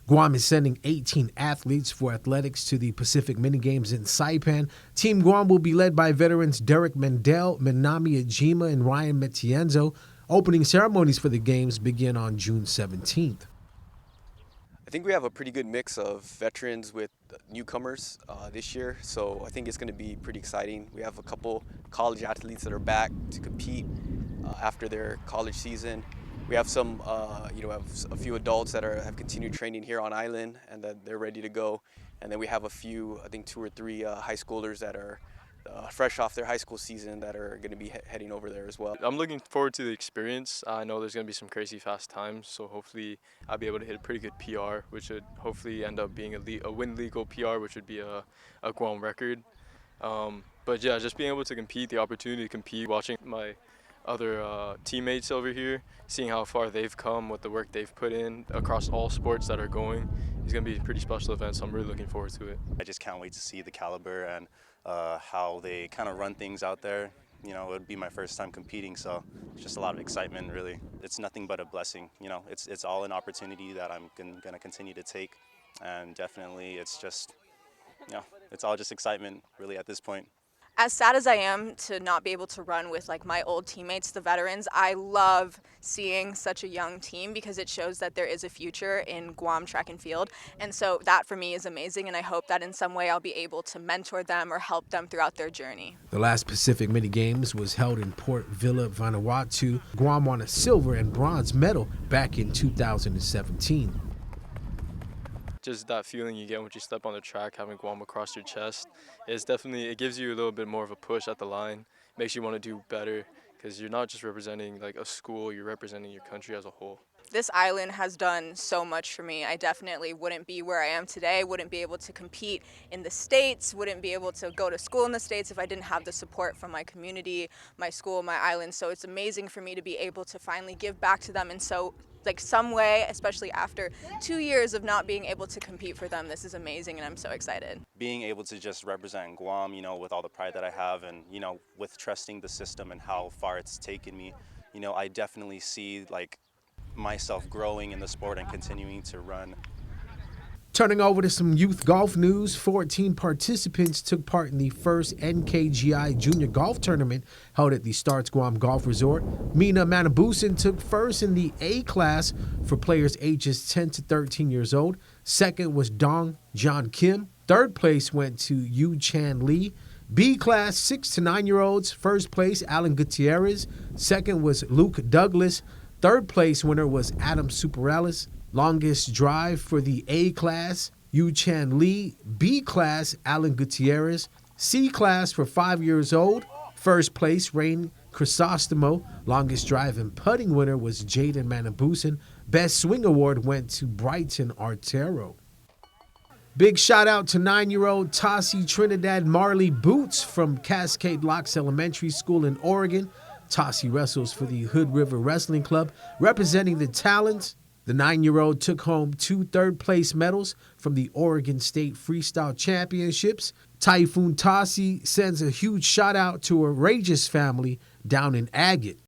Guam is sending 18 athletes for athletics to the Pacific Minigames in Saipan. Team Guam will be led by veterans Derek Mandell, Manami Iijima, and Ryan Matienzo. Opening ceremonies for the games begin on June 17th. I think we have a pretty good mix of veterans with newcomers this year, so I think it's going to be pretty exciting. We have a couple college athletes that are back to compete after their college season. We have some, have a few adults that have continued training here on island and that they're ready to go. And then we have a few, I think 2 or 3 high schoolers that are fresh off their high school season that are going to be heading over there as well. I'm looking forward to the experience. I know there's going to be some crazy fast times, so hopefully I'll be able to hit a pretty good PR, which would hopefully end up being a win legal PR, which would be a Guam record. But yeah, just being able to compete, the opportunity to compete, watching my other teammates over here, seeing how far they've come, what the work they've put in across all sports that are going, is going to be a pretty special event, so I'm really looking forward to it. I just can't wait to see the caliber and how they kind of run things out there. You know, it would be my first time competing, so it's just a lot of excitement, really. It's nothing but a blessing. You know, it's all an opportunity that I'm going to continue to take, and definitely it's just, it's all just excitement, really, at this point. As sad as I am to not be able to run with like my old teammates, the veterans, I love seeing such a young team because it shows that there is a future in Guam track and field. And so that for me is amazing, and I hope that in some way I'll be able to mentor them or help them throughout their journey. The last Pacific Mini Games was held in Port Vila, Vanuatu. Guam won a silver and bronze medal back in 2017. Just that feeling you get when you step on the track, having Guam across your chest, it gives you a little bit more of a push at the line, makes you want to do better because you're not just representing like a school, you're representing your country as a whole. This island has done so much for me. I definitely wouldn't be where I am today, wouldn't be able to compete in the States, wouldn't be able to go to school in the States if I didn't have the support from my community, my school, my island. So it's amazing for me to be able to finally give back to them in some way, especially after 2 years of not being able to compete for them. This is amazing, and I'm so excited. Being able to just represent Guam, with all the pride that I have, and, with trusting the system and how far it's taken me, I definitely see, myself growing in the sport and continuing to run. Turning over to some youth golf news, 14 participants took part in the first NKGI Junior Golf Tournament held at the Starts Guam Golf Resort. Mina Manabusan took first in the A class for players ages 10 to 13 years old. Second was Dong John Kim. Third place went to Yu Chan Lee. B class 6 to 9-year-olds. First place, Alan Gutierrez. Second was Luke Douglas. Third place winner was Adam Superalis. Longest drive for the A class, Yu Chan Lee. B class, Alan Gutierrez. C class for 5 years old. First place, Rain Crisostomo. Longest drive and putting winner was Jaden Manabusan. Best swing award went to Brighton Artero. Big shout out to 9-year-old Tassie Trinidad Marley Boots from Cascade Locks Elementary School in Oregon. Tassie wrestles for the Hood River Wrestling Club, representing the talents. The 9-year-old took home 2 third-place medals from the Oregon State Freestyle Championships. Typhoon Tassie sends a huge shout-out to her Rageous family down in Agate.